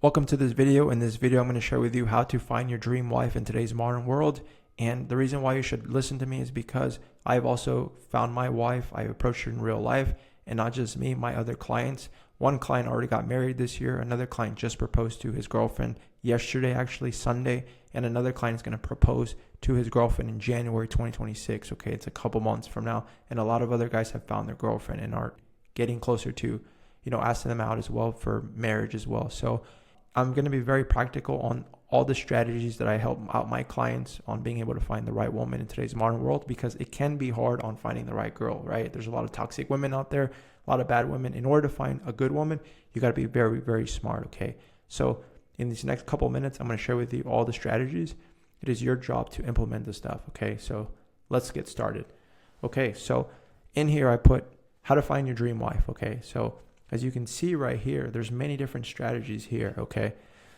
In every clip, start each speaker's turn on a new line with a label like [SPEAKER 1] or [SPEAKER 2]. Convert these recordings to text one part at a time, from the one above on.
[SPEAKER 1] Welcome to this video. In this video, I'm going to share with you how to find your dream wife in today's modern world. And the reason why you should listen to me is because I've also found my wife. I approached her in real life, and not just me, my other clients. One client already got married this year. Another client just proposed to his girlfriend yesterday, actually Sunday. And another client is going to propose to his girlfriend in January 2026. Okay, it's a couple months from now. And a lot of other guys have found their girlfriend and are getting closer to, asking them out as well for marriage as well. So I'm going to be very practical on all the strategies that I help out my clients on being able to find the right woman in today's modern world, because it can be hard on finding the right girl, right? There's a lot of toxic women out there, a lot of bad women. In order to find a good woman, you got to be very, very smart, okay? So in these next couple of minutes, I'm going to share with you all the strategies. It is your job to implement this stuff, okay? So let's get started. Okay, so in here I put how to find your dream wife, okay? So as you can see right here, there's many different strategies here, okay?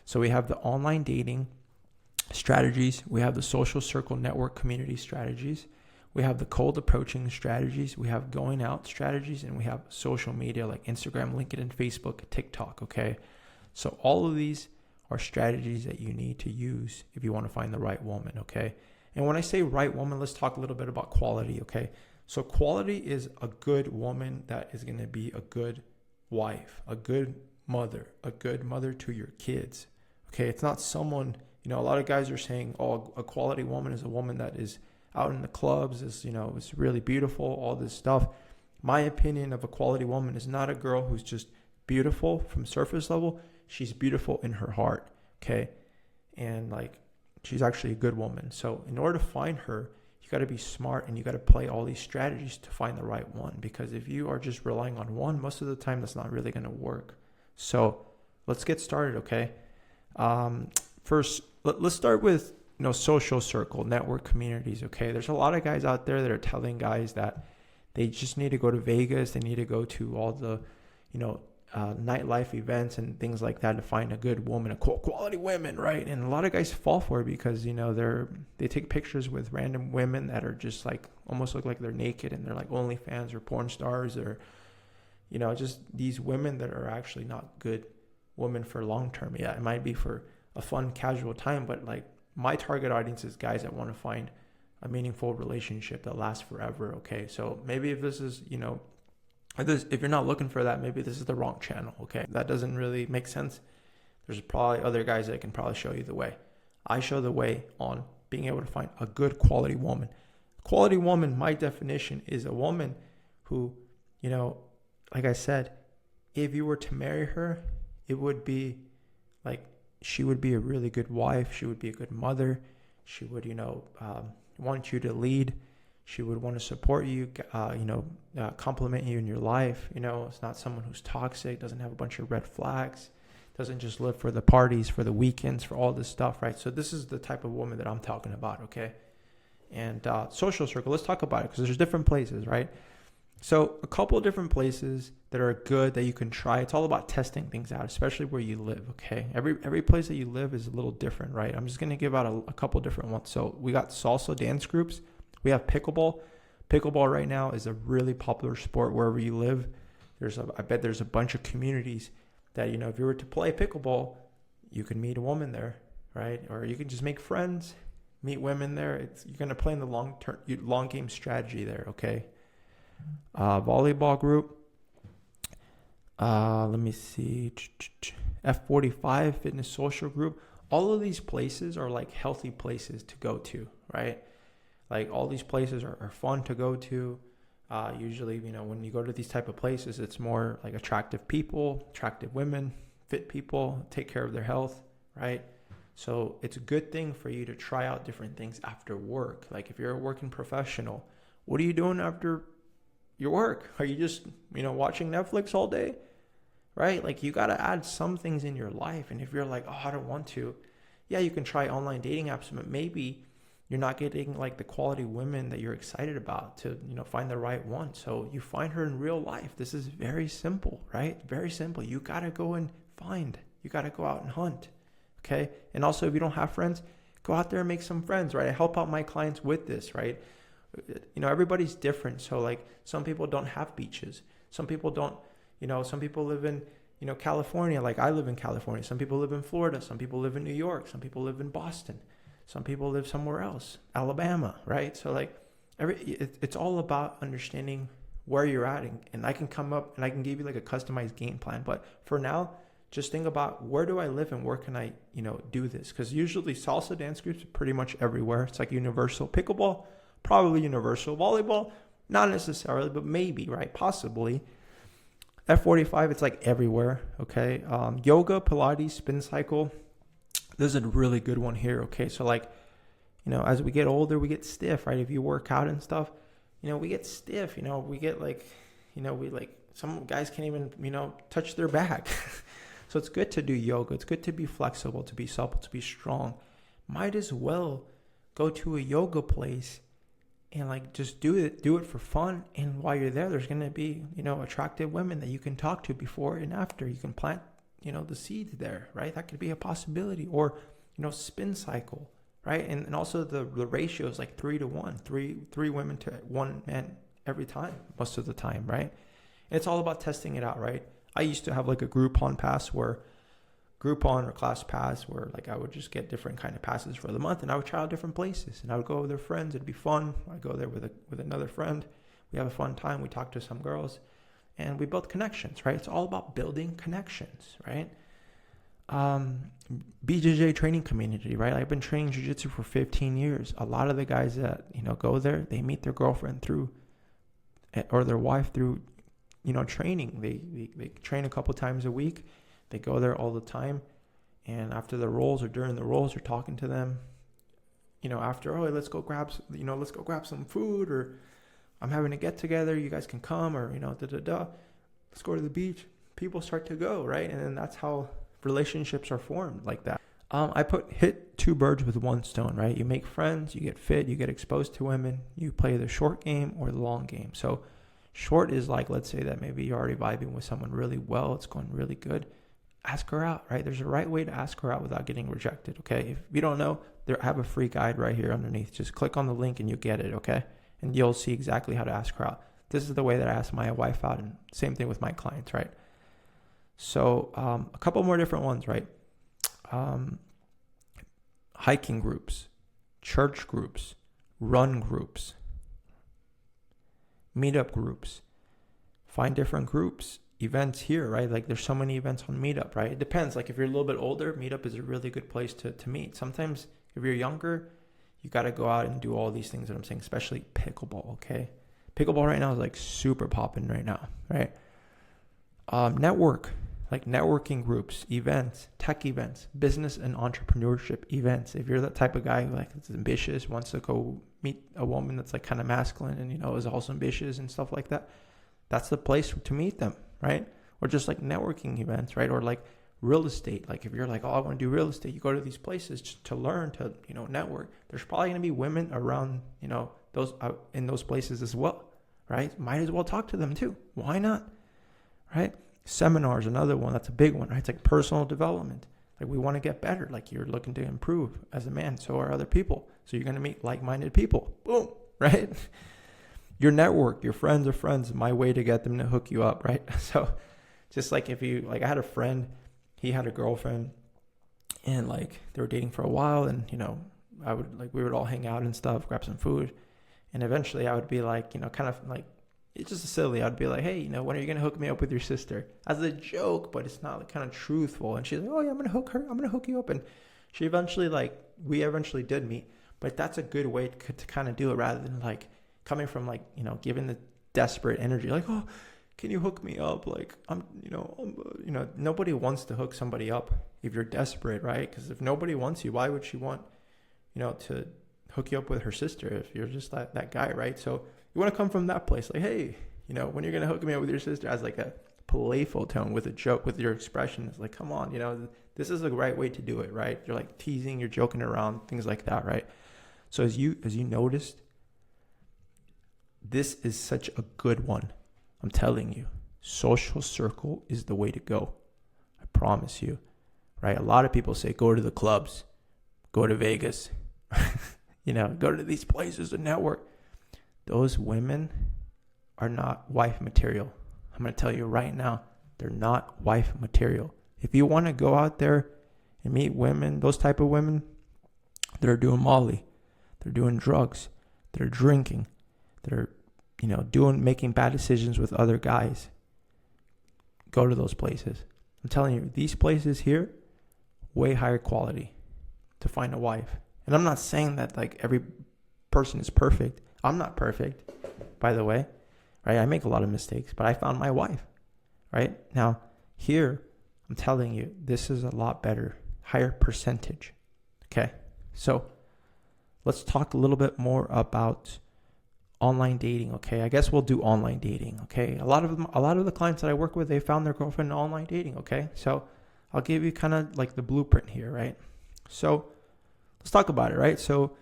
[SPEAKER 1] So we have the online dating strategies. We have the social circle network community strategies. We have the cold approaching strategies. We have going out strategies, and we have social media like Instagram, LinkedIn, Facebook, TikTok, okay? So all of these are strategies that you need to use if you want to find the right woman, okay? And when I say right woman, let's talk a little bit about quality, okay? So quality is a good woman that is going to be a good wife, a good mother to your kids. Okay, it's not someone, a lot of guys are saying, oh, a quality woman is a woman that is out in the clubs, is really beautiful, all this stuff. My opinion of a quality woman is not a girl who's just beautiful from surface level. She's beautiful in her heart, okay? And she's actually a good woman. So in order to find her, you got to be smart, and you got to play all these strategies to find the right one, because if you are just relying on one, most of the time that's not really going to work. So let's get started, okay? First, let's start with social circle network communities, okay? There's a lot of guys out there that are telling guys that they just need to go to Vegas, they need to go to all the nightlife events and things like that to find a good woman, a quality women, right? And a lot of guys fall for it because they take pictures with random women that are just almost look like they're naked, and they're like OnlyFans or porn stars, or just these women that are actually not good women for long term. Yeah, it might be for a fun casual time, but my target audience is guys that want to find a meaningful relationship that lasts forever, okay? So maybe if this is if you're not looking for that, maybe this is the wrong channel, okay? That doesn't really make sense. There's probably other guys that can probably show you the way. I show the way on being able to find a good quality woman. Quality woman, my definition, is a woman who, like I said, if you were to marry her, it would be she would be a really good wife. She would be a good mother. She would, want you to lead. She would want to support you, compliment you in your life. It's not someone who's toxic, doesn't have a bunch of red flags, doesn't just live for the parties, for the weekends, for all this stuff, right? So this is the type of woman that I'm talking about, okay? And social circle, let's talk about it, because there's different places, right? So a couple of different places that are good that you can try. It's all about testing things out, especially where you live, okay? Every place that you live is a little different, right? I'm just going to give out a couple different ones. So we got salsa dance groups. We have pickleball. Pickleball right now is a really popular sport wherever you live. I bet there's a bunch of communities that, if you were to play pickleball, you can meet a woman there, right? Or you can just make friends, meet women there. You're going to play in the long game strategy there, okay? Volleyball group. Let me see. F45 fitness social group. All of these places are healthy places to go to, right? All these places are fun to go to. Usually, when you go to these type of places, it's more attractive people, attractive women, fit people, take care of their health, right? So it's a good thing for you to try out different things after work. If you're a working professional, what are you doing after your work? Are you just, watching Netflix all day, right? You got to add some things in your life. And if you're oh, I don't want to, yeah, you can try online dating apps, but maybe you're not getting the quality women that you're excited about to, find the right one. So you find her in real life. This is very simple, right? Very simple. You got to go and find. You got to go out and hunt, okay? And also, if you don't have friends, go out there and make some friends, right? I help out my clients with this, right? Everybody's different. So some people don't have beaches. Some people don't, some people live in, California, like I live in California. Some people live in Florida. Some people live in New York. Some people live in Boston. Some people live somewhere else, Alabama, right? So like it's all about understanding where you're at. And I can come up and I can give you like a customized game plan. But for now, just think about where do I live and where can I, do this? Because usually salsa dance groups are pretty much everywhere. It's like universal. Pickleball, probably universal. Volleyball, not necessarily, but maybe, right? Possibly. F45, it's like everywhere, okay? Yoga, Pilates, spin cycle. There's a really good one here, okay? So like, as we get older, we get stiff, right? If you work out and stuff, we get stiff, we get like, some guys can't even, touch their back. So it's good to do yoga. It's good to be flexible, to be supple, to be strong. Might as well go to a yoga place and like just do it for fun. And while you're there, there's going to be, attractive women that you can talk to before and after. You can plant, the seeds there, right? That could be a possibility. Or, spin cycle, right? And also the ratio is like 3-to-1, three women to one man every time, most of the time, right? And it's all about testing it out, right? I used to have like a Groupon or class pass where like I would just get different kind of passes for the month, and I would try out different places, and I would go with their friends. It'd be fun. I'd go there with another friend. We have a fun time. We talk to some girls, and we build connections, right? It's all about building connections, right? BJJ training community, right? I've been training jiu-jitsu for 15 years. A lot of the guys that, go there, they meet their girlfriend through, or their wife through, training. They train a couple times a week. They go there all the time. And after the rolls or during the rolls, you're talking to them, after, let's go grab some food, or I'm having a get together. You guys can come, or, let's go to the beach. People start to go, right? And then that's how relationships are formed, like that. I hit two birds with one stone, right? You make friends, you get fit, you get exposed to women, you play the short game or the long game. So short is like, let's say that maybe you're already vibing with someone really well. It's going really good. Ask her out, right? There's a right way to ask her out without getting rejected, okay? If you don't know, I have a free guide right here underneath. Just click on the link and you get it, okay? And you'll see exactly how to ask her out. This is the way that I ask my wife out, and same thing with my clients, right? So a couple more different ones, right? Hiking groups, church groups, run groups, meetup groups. Find different groups, events here, right? Like there's so many events on Meetup, right? It depends. Like if you're a little bit older, Meetup is a really good place to meet. Sometimes if you're younger, you got to go out and do all these things that I'm saying, especially pickleball, okay? Pickleball right now is like super popping right now, right? Network, like networking groups, events, tech events, business and entrepreneurship events. If you're that type of guy like that's ambitious, wants to go meet a woman that's like kind of masculine and, is also ambitious and stuff like that, that's the place to meet them, right? Or just like networking events, right? Or like real estate. Like if you're like, I want to do real estate, you go to these places just to learn, to, network. There's probably going to be women around, those in those places as well, right? Might as well talk to them too. Why not? Right? Seminars, another one. That's a big one, right? It's like personal development. Like we want to get better. Like you're looking to improve as a man. So are other people. So you're going to meet like-minded people. Boom, right? Your network, your friends are friends. My way to get them to hook you up, right? So just like if you, like I had a friend, he had a girlfriend and like they were dating for a while, and, we would all hang out and stuff, grab some food. And eventually I would be like, kind of like, it's just silly. I'd be like, hey, when are you going to hook me up with your sister? As a joke, but it's not like kind of truthful. And she's like, oh yeah, I'm going to hook you up. And we eventually did meet, but that's a good way to kind of do it, rather than like coming from like, giving the desperate energy, like, oh, can you hook me up? Like, nobody wants to hook somebody up if you're desperate, right? Because if nobody wants you, why would she want, to hook you up with her sister if you're just that guy, right? So you want to come from that place, like, hey, when you're going to hook me up with your sister, as like a playful tone with a joke, with your expression. It's like, come on, this is the right way to do it, right? You're like teasing, you're joking around, things like that, right? So as you noticed, this is such a good one. I'm telling you, social circle is the way to go. I promise you, right? A lot of people say, go to the clubs, go to Vegas, go to these places to network. Those women are not wife material. I'm going to tell you right now, They're not wife material. If you want to go out there and meet women, those type of women, they're doing Molly, they're doing drugs, they're drinking, they're, making bad decisions with other guys. Go to those places. I'm telling you, these places here, way higher quality to find a wife. And I'm not saying that like every person is perfect. I'm not perfect, by the way, right? I make a lot of mistakes, but I found my wife, right? Now, here, I'm telling you, this is a lot better, higher percentage, okay? So let's talk a little bit more about online dating, okay? I guess we'll do online dating, okay? A lot of the clients that I work with, they found their girlfriend in online dating, okay? So I'll give you kind of like the blueprint here, right? So let's talk about it, right? So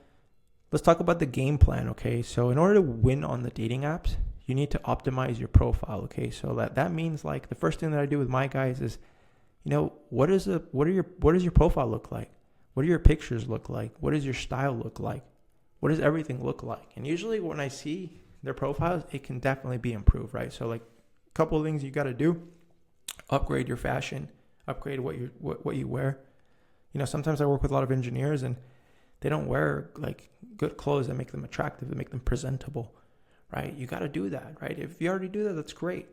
[SPEAKER 1] let's talk about the game plan, okay? So in order to win on the dating apps, you need to optimize your profile, okay? So that means like the first thing that I do with my guys is, what does your profile look like? What do your pictures look like? What does your style look like? What does everything look like? And usually when I see their profiles, it can definitely be improved, right? So like a couple of things you got to do: upgrade your fashion, upgrade what you wear. Sometimes I work with a lot of engineers and they don't wear like good clothes that make them attractive, that make them presentable, right? You got to do that, right? If you already do that, that's great.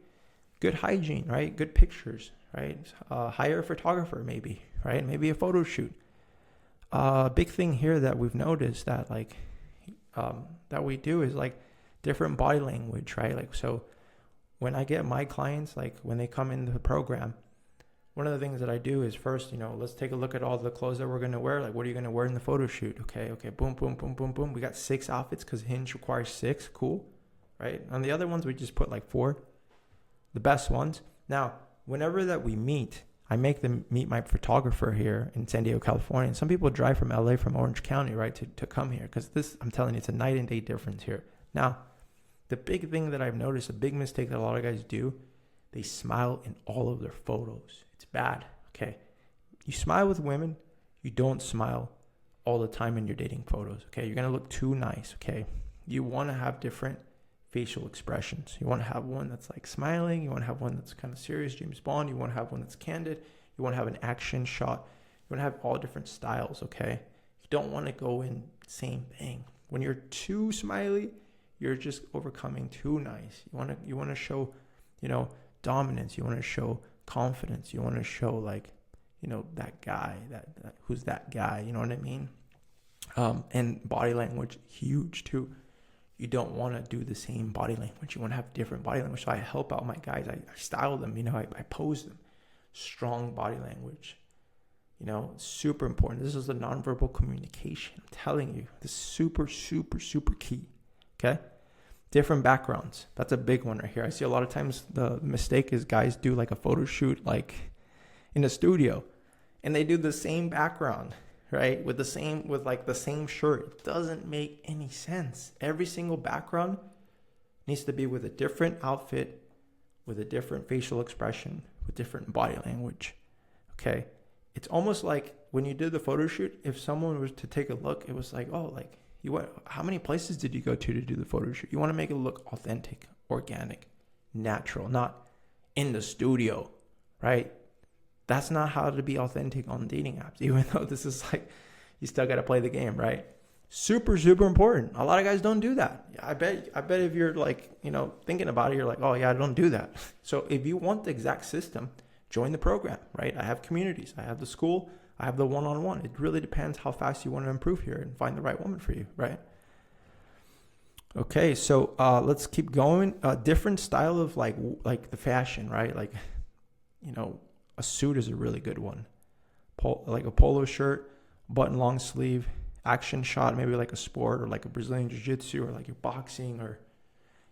[SPEAKER 1] Good hygiene, right? Good pictures, right? Hire a photographer maybe, right? Maybe a photo shoot. Big thing here that we've noticed that that we do is like different body language, right? Like, so when I get my clients, like when they come into the program, one of the things that I do is first, let's take a look at all the clothes that we're going to wear. Like, what are you going to wear in the photo shoot? Okay. Boom, boom, boom, boom, boom. We got 6 outfits because Hinge requires 6. Cool. Right. On the other ones, we just put like 4, the best ones. Now, whenever that we meet, I make them meet my photographer here in San Diego, California. And some people drive from LA, from Orange County, right, to come here. Because this, I'm telling you, it's a night and day difference here. Now, the big thing that I've noticed, a big mistake that a lot of guys do, they smile in all of their photos. It's bad, okay? You smile with women, you don't smile all the time in your dating photos, okay? You're going to look too nice, okay? You want to have different facial expressions. You want to have one that's like smiling. You want to have one that's kind of serious, James Bond. You want to have one that's candid. You want to have an action shot. You want to have all different styles, okay? You don't want to go in same thing. When you're too smiley, you're just overcoming too nice. You want to show, dominance. You want to show confidence. You want to show like, that guy, that who's that guy, you know what I mean? And body language, huge too. You don't want to do the same body language. You want to have different body language. So I help out my guys. I style them, I pose them. Strong body language, super important. This is the nonverbal communication. I'm telling you, this is super, super, super key. Okay. Different backgrounds. That's a big one right here. I see a lot of times the mistake is guys do like a photo shoot, like in a studio, and they do the same background, right? With the same shirt. It doesn't make any sense. Every single background needs to be with a different outfit, with a different facial expression, with different body language. Okay. It's almost like when you did the photo shoot, if someone was to take a look, it was like, oh, like, how many places did you go to do the photo shoot? You want to make it look authentic, organic, natural, not in the studio, right? That's not how to be authentic on dating apps, even though this is like, you still got to play the game, right? Super, super important. A lot of guys don't do that. I bet if you're like, thinking about it, you're like, oh yeah, I don't do that. So if you want the exact system, join the program, right? I have communities. I have the school. I have the one-on-one. It really depends how fast you want to improve here and find the right woman for you, right? Okay, so let's keep going. Different style of like the fashion, right? Like, a suit is a really good one. Like a polo shirt, button long sleeve, action shot, maybe like a sport or like a Brazilian jiu-jitsu or like you're boxing or,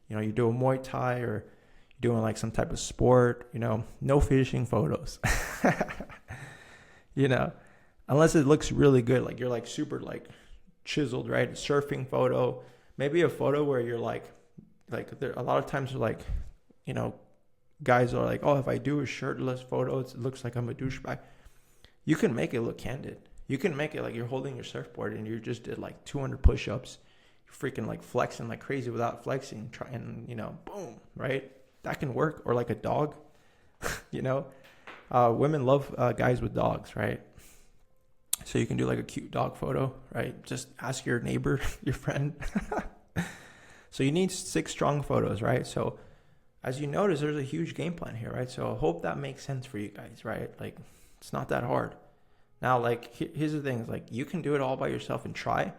[SPEAKER 1] you're doing Muay Thai or you're doing like some type of sport, no fishing photos. Unless it looks really good, like you're like super like chiseled, right? A surfing photo, maybe a photo where you're like there a lot of times they're like, guys are like, oh, if I do a shirtless photo, it looks like I'm a douchebag. You can make it look candid. You can make it like you're holding your surfboard and you just did like 200 push-ups. You're freaking like flexing like crazy without flexing, boom, right? That can work. Or like a dog. you know, women love guys with dogs, right? So you can do like a cute dog photo, right? Just ask your neighbor, your friend. So you need 6 strong photos, right? So as you notice, there's a huge game plan here, right? So I hope that makes sense for you guys, right? Like, it's not that hard. Now, like, here's the thing, is like, you can do it all by yourself and try,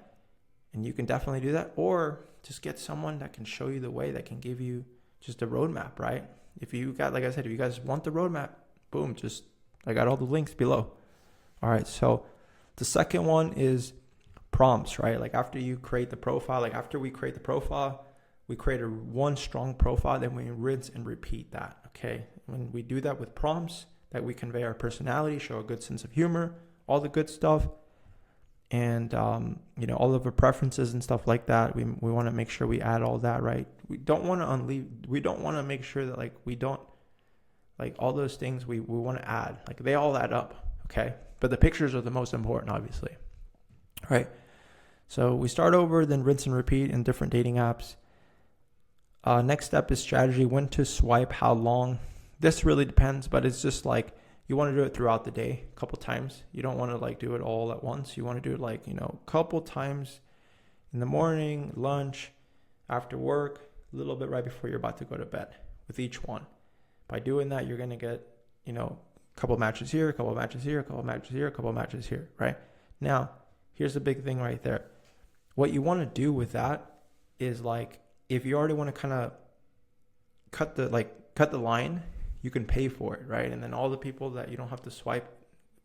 [SPEAKER 1] and you can definitely do that, or just get someone that can show you the way, that can give you just a roadmap, right? If you got, like I said, if you guys want the roadmap, boom, just, I got all the links below. All right, so the second one is prompts, right? Like after you create the profile, like after we create the profile, we create one strong profile, then we rinse and repeat that, okay? When we do that with prompts, that we convey our personality, show a good sense of humor, all the good stuff, and all of our preferences and stuff like that. We want to make sure we add all that, right? We don't want to make sure that like we don't, like all those things we want to add, like they all add up, okay? But the pictures are the most important, obviously, right? So we start over, then rinse and repeat in different dating apps. Next step is strategy, when to swipe, how long. This really depends, but it's just like you want to do it throughout the day, a couple times. You don't want to like do it all at once. You want to do it like, a couple times in the morning, lunch, after work, a little bit right before you're about to go to bed with each one. By doing that, you're going to get, a couple matches here, a couple matches here, a couple matches here, a couple matches here, right? Now, here's the big thing right there. What you want to do with that is like, if you already want to kind of cut the line, you can pay for it, right? And then all the people that you don't have to swipe,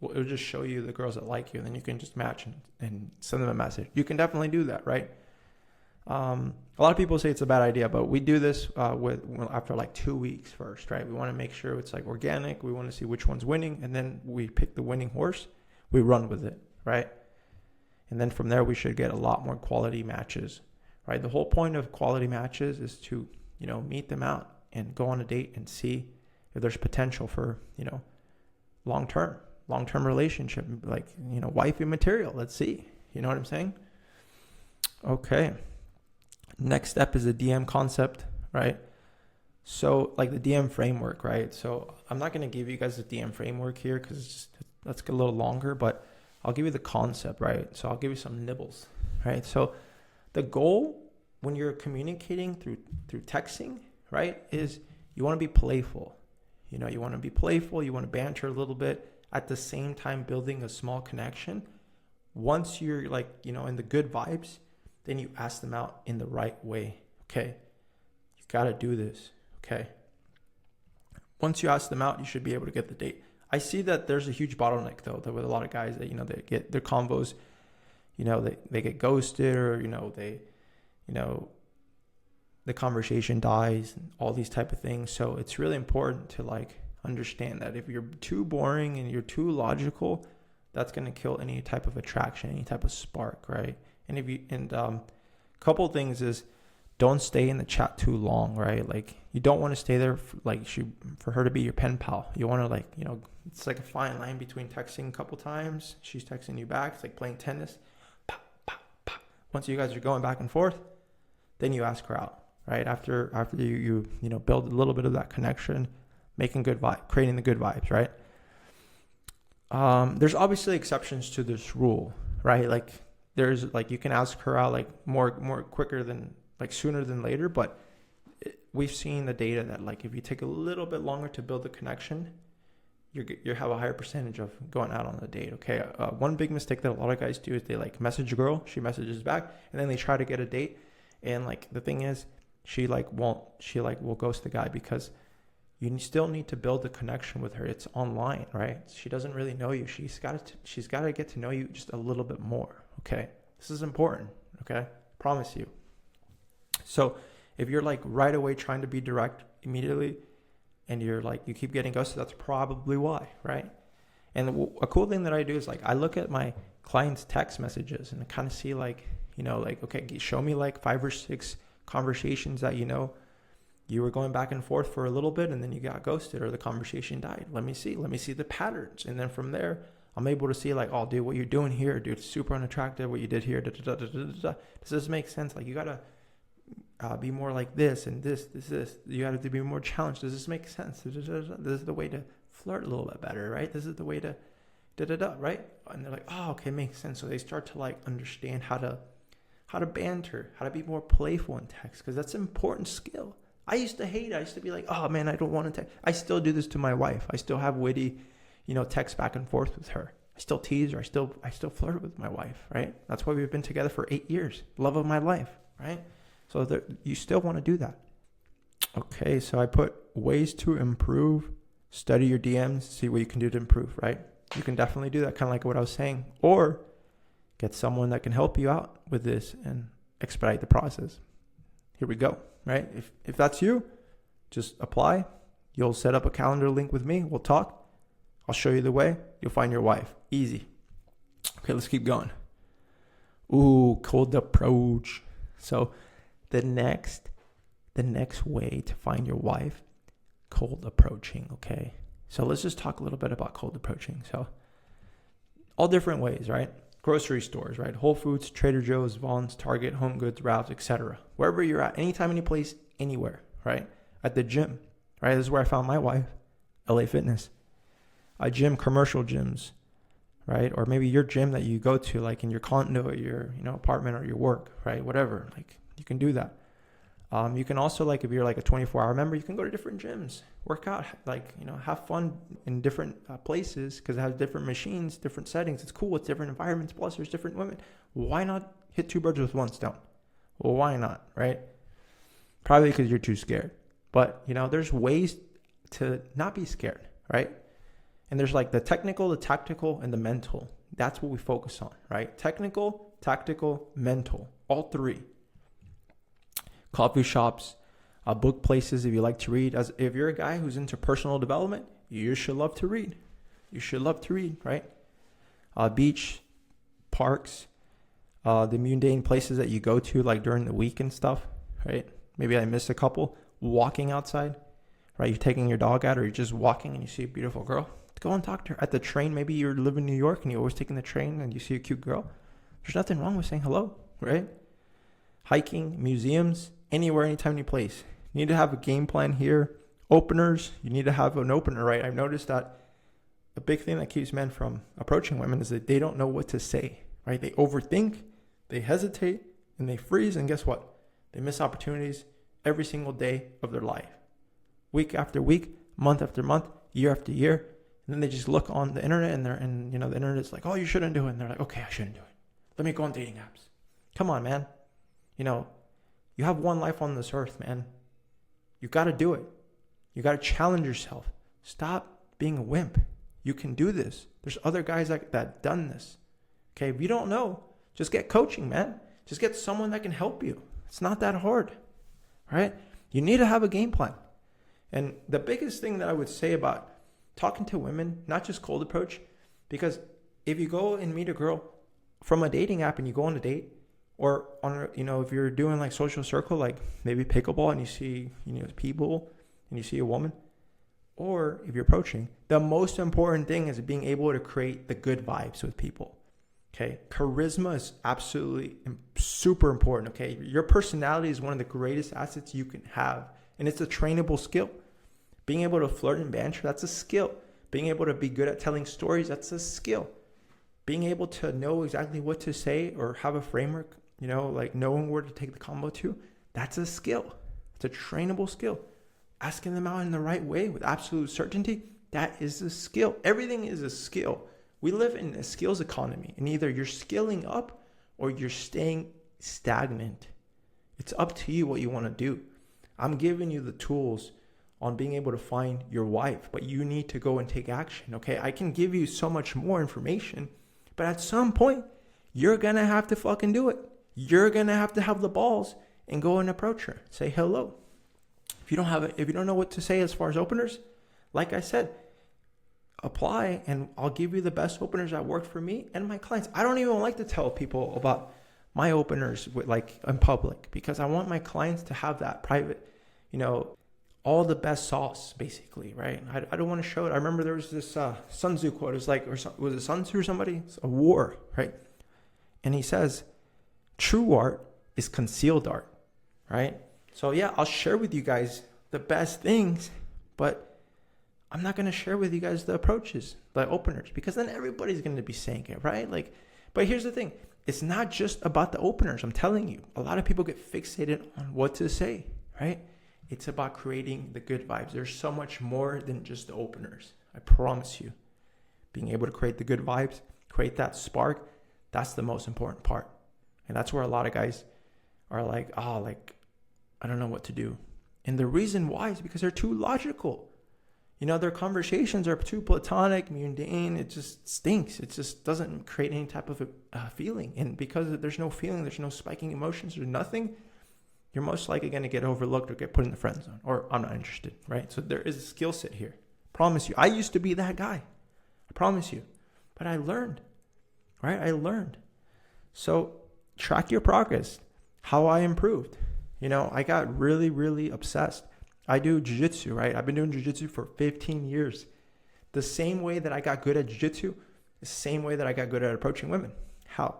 [SPEAKER 1] it'll just show you the girls that like you, and then you can just match and send them a message. You can definitely do that, right? A lot of people say it's a bad idea, but we do this after like 2 weeks first, right? We want to make sure it's like organic. We want to see which one's winning, and then we pick the winning horse. We run with it, right? And then from there, we should get a lot more quality matches, right? The whole point of quality matches is to, meet them out and go on a date and see if there's potential for, long-term relationship, like, wifey material. Let's see. You know what I'm saying? Okay. Next step is the DM concept, right? So like the DM framework, right? So I'm not going to give you guys the DM framework here because that's a little longer, but I'll give you the concept, right? So I'll give you some nibbles, right? So the goal when you're communicating through texting, right, is you want to be playful. You want to be playful. You want to banter a little bit, at the same time building a small connection. Once you're like, in the good vibes, then you ask them out in the right way, okay? You got to do this, okay? Once you ask them out, you should be able to get the date. I see that there's a huge bottleneck, though, with a lot of guys that, they get their convos, they get ghosted, or, the conversation dies, and all these type of things. So it's really important to like understand that if you're too boring and you're too logical, that's going to kill any type of attraction, any type of spark, right? And couple things is, don't stay in the chat too long, right? Like you don't want to stay there for her to be your pen pal. You want to it's like a fine line between texting a couple times, she's texting you back. It's like playing tennis. Pop, pop, pop. Once you guys are going back and forth, then you ask her out, right? After you build a little bit of that connection, creating the good vibes, right? There's obviously exceptions to this rule, right? Like there's like, you can ask her out like more quicker than like sooner than later, but we've seen the data that like if you take a little bit longer to build the connection, you have a higher percentage of going out on the date. Okay. One big mistake that a lot of guys do is they like message a girl, she messages back, and then they try to get a date. And like the thing is, she will ghost the guy, because you still need to build the connection with her. It's online, right? She doesn't really know you. She's got to get to know you just a little bit more. Okay. This is important. Okay. Promise you. So if you're like right away trying to be direct immediately, and you're like, you keep getting ghosted, that's probably why, right? And a cool thing that I do is like, I look at my clients' text messages and I kind of see like, okay, show me like 5 or 6 conversations that, you were going back and forth for a little bit and then you got ghosted or the conversation died. Let me see the patterns. And then from there, I'm able to see like, oh, dude, what you're doing here, dude, super unattractive. What you did here, da, da, da, da, da, da. Does this make sense? Like you got to be more like this and this. You have to be more challenged. Does this make sense? This is the way to flirt a little bit better, right? This is the way to right? And they're like, oh, okay, makes sense. So they start to like understand how to banter, how to be more playful in text, because that's an important skill. I used to hate it. I used to be like, oh man, I don't want to text. I still do this to my wife. I still have witty, text back and forth with her. I still tease her. I still flirt with my wife, right? That's why we've been together for 8 years. Love of my life, right? So you still want to do that. Okay, so I put ways to improve. Study your DMs, see what you can do to improve, right? You can definitely do that, kind of like what I was saying. Or get someone that can help you out with this and expedite the process. Here we go, right? If that's you, just apply. You'll set up a calendar link with me. We'll talk. I'll show you the way. You'll find your wife. Easy. Okay, let's keep going. Ooh, cold approach. So the next way to find your wife, cold approaching, okay? So let's just talk a little bit about cold approaching. So all different ways, right? Grocery stores, right? Whole Foods, Trader Joe's, Vaughn's, Target, Home Goods, Ralph's, etc. Wherever you're at, anytime, any place, anywhere, right? At the gym, right? This is where I found my wife, LA Fitness. A gym, commercial gyms, right? Or maybe your gym that you go to, like in your condo or your apartment or your work, right? Whatever, like you can do that. You can also, like, if you're like a 24-hour member, you can go to different gyms, work out, like, have fun in different places, because it has different machines, different settings. It's cool. It's different environments. Plus, there's different women. Why not hit 2 birds with 1 stone? Well, why not, right? Probably because you're too scared. But, there's ways to not be scared, right? And there's like the technical, the tactical, and the mental. That's what we focus on, right? Technical, tactical, mental, all 3. Coffee shops, book places if you like to read. If you're a guy who's into personal development, you should love to read. You should love to read, right? Beach, parks, the mundane places that you go to, like during the week and stuff, right? Maybe I missed a couple. Walking outside, right? You're taking your dog out, or you're just walking and you see a beautiful girl. Go and talk to her. At the train, maybe you live in New York and you're always taking the train and you see a cute girl. There's nothing wrong with saying hello, right? Hiking, museums, anywhere, anytime, any place. You need to have a game plan here. Openers, you need to have an opener, right? I've noticed that a big thing that keeps men from approaching women is that they don't know what to say, right? They overthink, they hesitate, and they freeze. And guess what? They miss opportunities every single day of their life. Week after week, month after month, year after year. And then they just look on the internet and the internet's like, oh, you shouldn't do it. And they're like, okay, I shouldn't do it. Let me go on dating apps. Come on, man. You have one life on this earth, man. You got to do it. You got to challenge yourself. Stop being a wimp. You can do this. There's other guys that done this. Okay, if you don't know, just get coaching, man. Just get someone that can help you. It's not that hard, right? You need to have a game plan. And the biggest thing that I would say about talking to women, not just cold approach, because if you go and meet a girl from a dating app and you go on a date, or on, if you're doing like social circle, like maybe pickleball, and you see, people, and you see a woman, or if you're approaching, the most important thing is being able to create the good vibes with people. Okay, charisma is absolutely super important. Okay, your personality is one of the greatest assets you can have, and it's a trainable skill. Being able to flirt and banter, that's a skill. Being able to be good at telling stories, that's a skill. Being able to know exactly what to say or have a framework, like knowing where to take the combo to, that's a skill. It's a trainable skill. Asking them out in the right way with absolute certainty, that is a skill. Everything is a skill. We live in a skills economy, and either you're skilling up or you're staying stagnant. It's up to you what you want to do. I'm giving you the tools on being able to find your wife, but you need to go and take action, okay? I can give you so much more information, but at some point, you're going to have to fucking do it. You're going to have the balls and go and approach her. Say hello. If you don't know what to say as far as openers, like I said, apply and I'll give you the best openers that work for me and my clients. I don't even like to tell people about my openers in public, because I want my clients to have that private, all the best sauce, basically, right? I don't want to show it. I remember there was this Sun Tzu quote. It was like, was it Sun Tzu or somebody? It's a war, right? And he says, true art is concealed art, right? So yeah, I'll share with you guys the best things, but I'm not going to share with you guys the approaches, the openers, because then everybody's going to be saying it, right? Like, but here's the thing. It's not just about the openers. I'm telling you, a lot of people get fixated on what to say, right? It's about creating the good vibes. There's so much more than just the openers. I promise you. Being able to create the good vibes, create that spark, that's the most important part. And that's where a lot of guys are like, I don't know what to do. And the reason why is because they're too logical. You know, their conversations are too platonic, mundane. It just stinks. It just doesn't create any type of a feeling. And because there's no feeling, there's no spiking emotions, there's nothing, you're most likely going to get overlooked or get put in the friend zone. Or I'm not interested, right? So there is a skill set here. Promise you. I used to be that guy. I promise you. But I learned, right? I learned. So track your progress, how I improved. You know, I got really, really obsessed. I do jiu-jitsu, right? I've been doing jiu-jitsu for 15 years. The same way that I got good at jiu-jitsu, the same way that I got good at approaching women. How?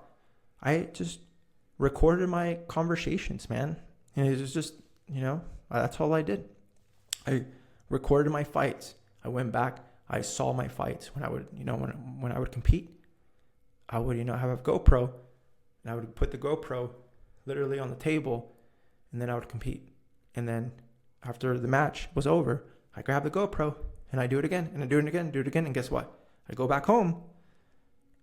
[SPEAKER 1] I just recorded my conversations, man. And it was just, you know, that's all I did. I recorded my fights. I went back. I saw my fights when I would, you know, when I would compete. I would, you know, have a GoPro, and I would put the GoPro literally on the table, and then I would compete. And then after the match was over, I grab the GoPro and I do it again, and I do it again, and guess what? I go back home,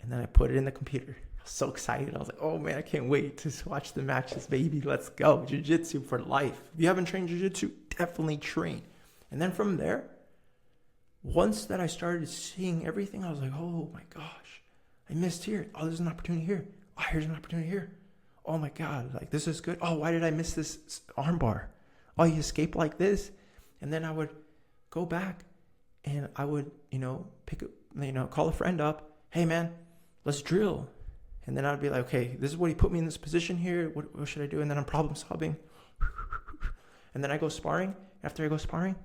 [SPEAKER 1] and then I put it in the computer. I was so excited. I was like, oh man, I can't wait to watch the matches, baby. Let's go. Jiu-jitsu for life. If you haven't trained jiu-jitsu, definitely train. And then from there, once that I started seeing everything, I was like, oh my gosh, I missed here. Oh, there's an opportunity here. Oh, here's an opportunity here. Oh my God, like this is good. Oh, why did I miss this arm bar? Oh, you escape like this. And then I would go back and I would, you know, call a friend up. Hey man, let's drill. And then I'd be like, okay, this is what he put me in this position here. What should I do? And then I'm problem solving. And then I go sparring. After I go sparring,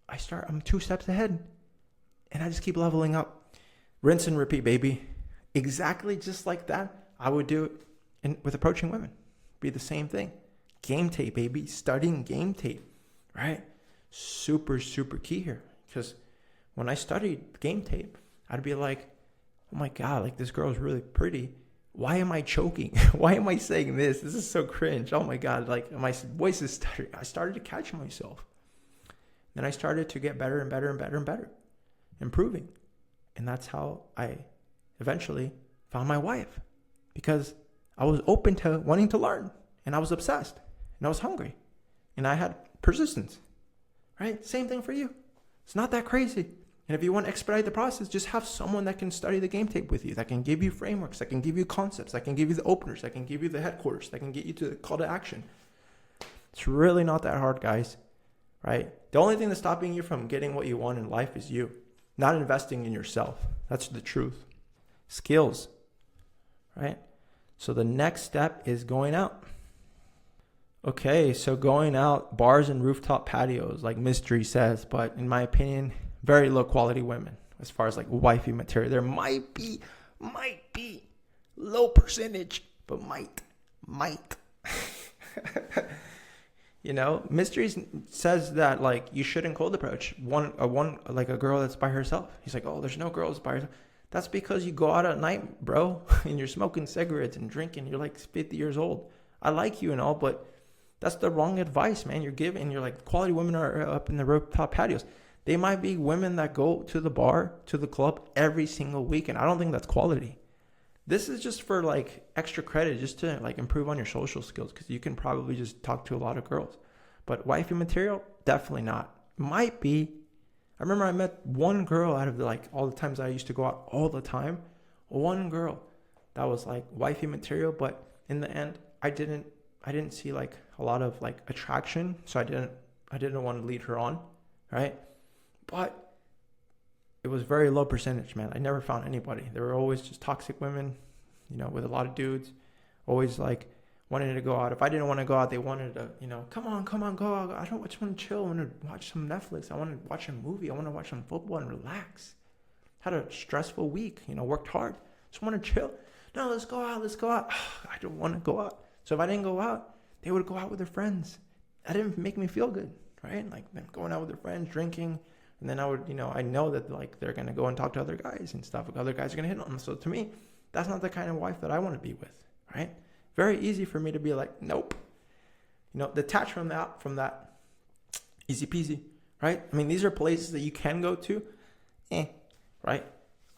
[SPEAKER 1] I'm 2 steps ahead. And I just keep leveling up. Rinse and repeat, baby. Exactly just like that. I would do it with approaching women. Be the same thing. Game tape, baby. Studying game tape, right? Super, super key here. Because when I studied game tape, I'd be like, oh my God, like this girl is really pretty. Why am I choking? Why am I saying this? This is so cringe. Oh my God, like my voice is stuttering. I started to catch myself. Then I started to get better and better and better and better, improving. And that's how I eventually found my wife, because I was open to wanting to learn, and I was obsessed, and I was hungry, and I had persistence, right? Same thing for you. It's not that crazy. And if you want to expedite the process, just have someone that can study the game tape with you, that can give you frameworks, that can give you concepts, that can give you the openers, that can give you the headquarters, that can get you to the call to action. It's really not that hard, guys, right? The only thing that's stopping you from getting what you want in life is you, not investing in yourself. That's the truth. Skills, right? So the next step is going out. Okay, so going out, bars and rooftop patios, like Mystery says, but in my opinion, very low quality women as far as like wifey material. There might be low percentage, but might. You know, Mystery says that like you shouldn't cold approach one like a girl that's by herself. He's like, oh, there's no girls by herself. That's because you go out at night, bro, and you're smoking cigarettes and drinking. You're like 50 years old. I like you and all, but that's the wrong advice, man. You're giving. You're like, quality women are up in the rooftop patios. They might be women that go to the bar, to the club every single week, and I don't think that's quality. This is just for like extra credit, just to like improve on your social skills, because you can probably just talk to a lot of girls. But wifey material, definitely not. Might be. I remember I met one girl out of like all the times I used to go out all the time. One girl that was like wifey material, but in the end, I didn't see like a lot of like attraction, so I didn't want to lead her on, right? But it was very low percentage, man. I never found anybody. There were always just toxic women, you know, with a lot of dudes, always like wanting to go out. If I didn't want to go out, they wanted to, you know, come on, go out. I just want to chill. I want to watch some Netflix. I want to watch a movie. I want to watch some football and relax. Had a stressful week, you know, worked hard. Just want to chill. No, let's go out. I don't want to go out. So if I didn't go out, they would go out with their friends. That didn't make me feel good, right? Like them going out with their friends, drinking. And then I would, I know that like they're going to go and talk to other guys and stuff. Other guys are going to hit on them. So to me, that's not the kind of wife that I want to be with, right? Very easy for me to be like, nope. Detach from that. Easy peasy, right? I mean, these are places that you can go to, right?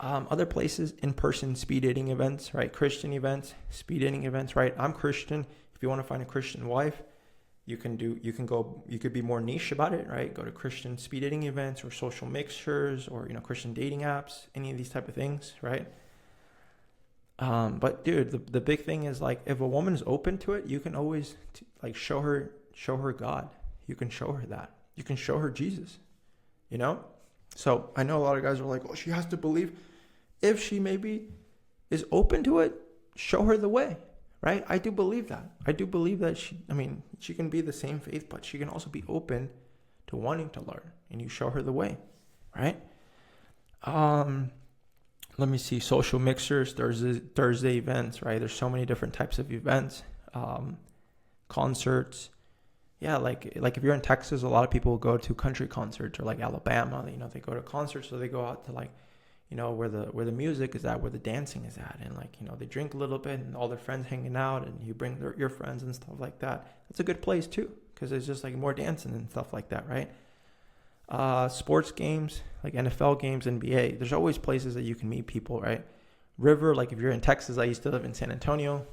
[SPEAKER 1] Other places, in-person speed dating events, right? Christian events, speed dating events, right? I'm Christian. If you want to find a Christian wife, you could be more niche about it, right? Go to Christian speed dating events or social mixtures or, Christian dating apps, any of these type of things, right? But dude, the big thing is like, if a woman is open to it, you can always show her God. You can show her that. You can show her Jesus, So I know a lot of guys are like, oh, she has to believe. If she maybe is open to it, show her the way. Right? I do believe that. I do believe that she can be the same faith, but she can also be open to wanting to learn, and you show her the way, right? Let me see, social mixers, Thursday events, right? There's so many different types of events, concerts. Yeah, like if you're in Texas, a lot of people go to country concerts, or like Alabama, they go to concerts, so they go out to where the music is at, where the dancing is at, and they drink a little bit, and all their friends hanging out, and you bring your friends and stuff like that. That's a good place too, because there's just more dancing and stuff like that, right? Sports games, like NFL games, NBA. There's always places that you can meet people, right? River, like if you're in Texas, I used to live in San Antonio.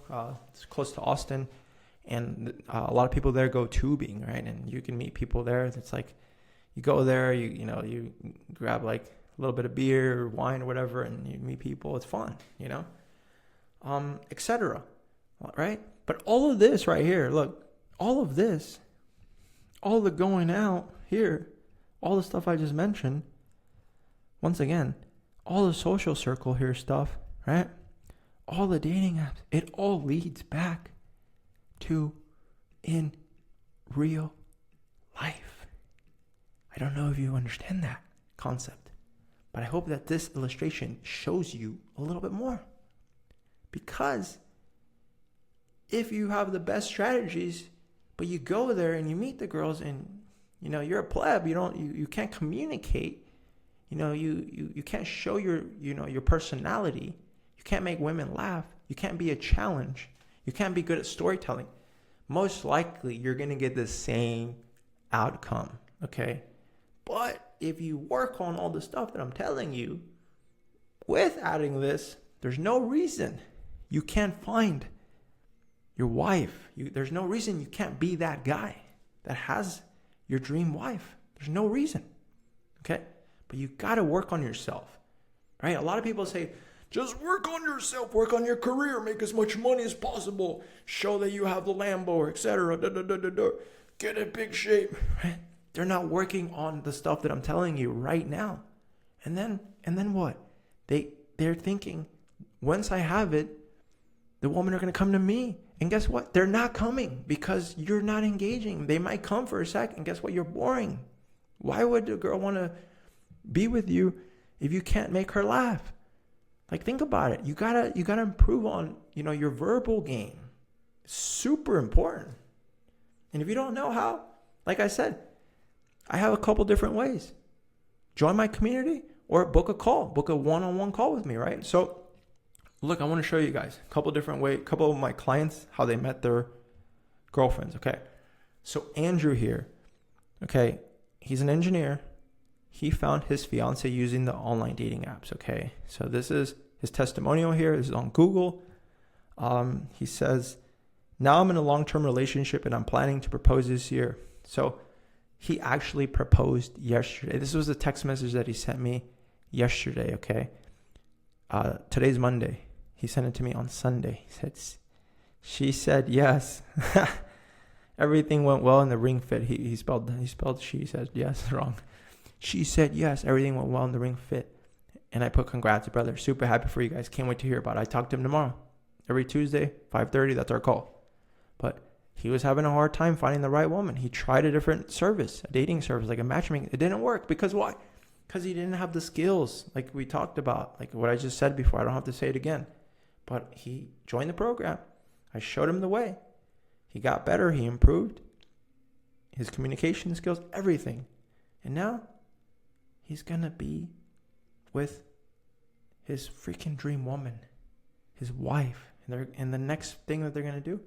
[SPEAKER 1] It's close to Austin, and a lot of people there go tubing, right? And you can meet people there. It's like you go there, you grab a little bit of beer or wine or whatever, and you meet people. It's fun, etc. Right? But all of this right here, look, all of this, all the going out here, all the stuff I just mentioned, once again, all the social circle here stuff, right? All the dating apps, it all leads back to in real life. I don't know if you understand that concept, but I hope that this illustration shows you a little bit more. Because if you have the best strategies, but you go there and you meet the girls and you're a pleb, you can't communicate, you can't show your personality, you can't make women laugh, you can't be a challenge, you can't be good at storytelling, most likely you're going to get the same outcome, okay? But if you work on all the stuff that I'm telling you, with adding this, there's no reason you can't find your wife. There's no reason you can't be that guy that has your dream wife. There's no reason, okay? But you got to work on yourself, right? A lot of people say, just work on yourself, work on your career, make as much money as possible, show that you have the Lambo, etc. Get in big shape, right? They're not working on the stuff that I'm telling you right now. And then what? They're thinking, once I have it, the women are going to come to me. And guess what? They're not coming because you're not engaging. They might come for a sec, and guess what? You're boring. Why would a girl want to be with you if you can't make her laugh? Think about it. You gotta improve on, your verbal game. It's super important. And if you don't know how, like I said, I have a couple different ways. Join my community or book a one-on-one call with me, right? So look, I want to show you guys a couple different ways, a couple of my clients, how they met their girlfriends, okay? So Andrew here, okay, he's an engineer. He found his fiancée using the online dating apps, okay? So this is his testimonial here. This is on Google. He says, now I'm in a long-term relationship and I'm planning to propose this year. So he actually proposed yesterday. This was a text message that he sent me yesterday, okay? Today's Monday. He sent it to me on Sunday. She said yes. Everything went well and the ring fit. He spelled she said yes wrong. She said yes, everything went well and the ring fit. And I put congrats, brother. Super happy for you guys. Can't wait to hear about it. I talk to him tomorrow. Every Tuesday, 5:30, that's our call. But he was having a hard time finding the right woman. He tried a different service, a dating service, like a matchmaking. It didn't work. Because why? Because he didn't have the skills like we talked about, like what I just said before. I don't have to say it again. But he joined the program. I showed him the way. He got better. He improved his communication skills, everything. And now he's going to be with his freaking dream woman, his wife. And the next thing that they're going to do,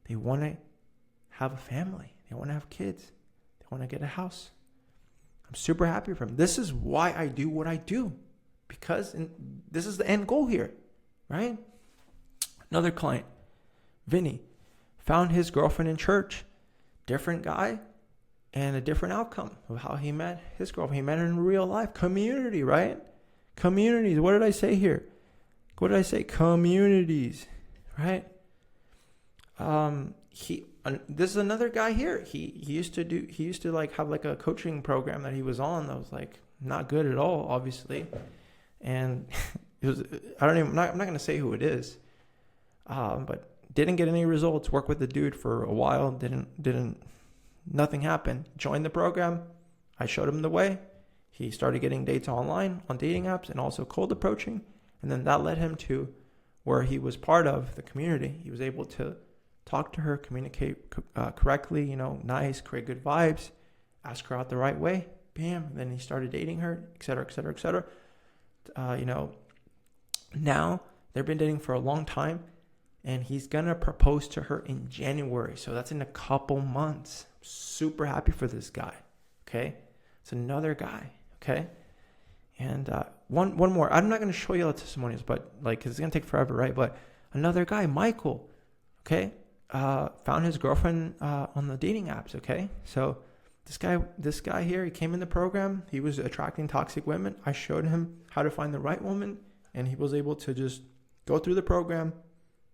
[SPEAKER 1] they want to have a family. They want to have kids. They want to get a house. I'm super happy for him. This is why I do what I do, because this is the end goal here, right? Another client, Vinny, found his girlfriend in church. Different guy and a different outcome of how he met his girlfriend. He met her in real life. Community, right? Communities. What did I say here? What did I say? Communities, right? This is another guy here. He used to like have like a coaching program that he was on that was like not good at all, obviously. And it was, I'm not going to say who it is. But didn't get any results. Worked with the dude for a while. Nothing happened. Joined the program. I showed him the way. He started getting dates online on dating apps and also cold approaching. And then that led him to where he was part of the community. He was able to talk to her, communicate correctly, nice, create good vibes, ask her out the right way. Bam. And then he started dating her, et cetera, et cetera, et cetera. Now they've been dating for a long time. And he's going to propose to her in January. So that's in a couple months. Super happy for this guy. Okay. It's another guy. Okay. And one more. I'm not going to show you all the testimonials, but because it's going to take forever, right? But another guy, Michael. Okay. Found his girlfriend on the dating apps. Okay. So this guy here, he came in the program. He was attracting toxic women. I showed him how to find the right woman. And he was able to just go through the program,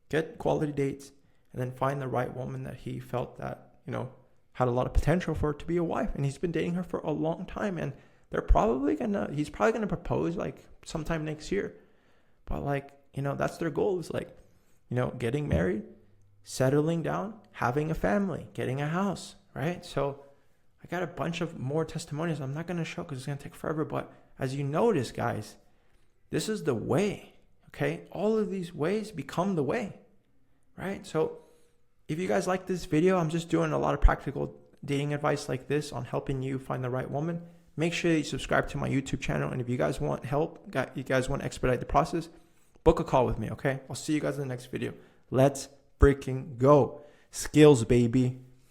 [SPEAKER 1] get quality dates, and then find the right woman that he felt that, had a lot of potential for her to be a wife. And he's been dating her for a long time. And he's probably going to propose like sometime next year. But that's their goal is getting married, settling down, having a family, getting a house, right? So I got a bunch of more testimonials. I'm not going to show because it's going to take forever. But as you notice, guys, this is the way, okay? All of these ways become the way. Right? So if you guys like this video, I'm just doing a lot of practical dating advice like this on helping you find the right woman. Make sure you subscribe to my YouTube channel. And if you guys want help, you guys want to expedite the process, book a call with me, okay? I'll see you guys in the next video. Let's freaking go. Skills, baby.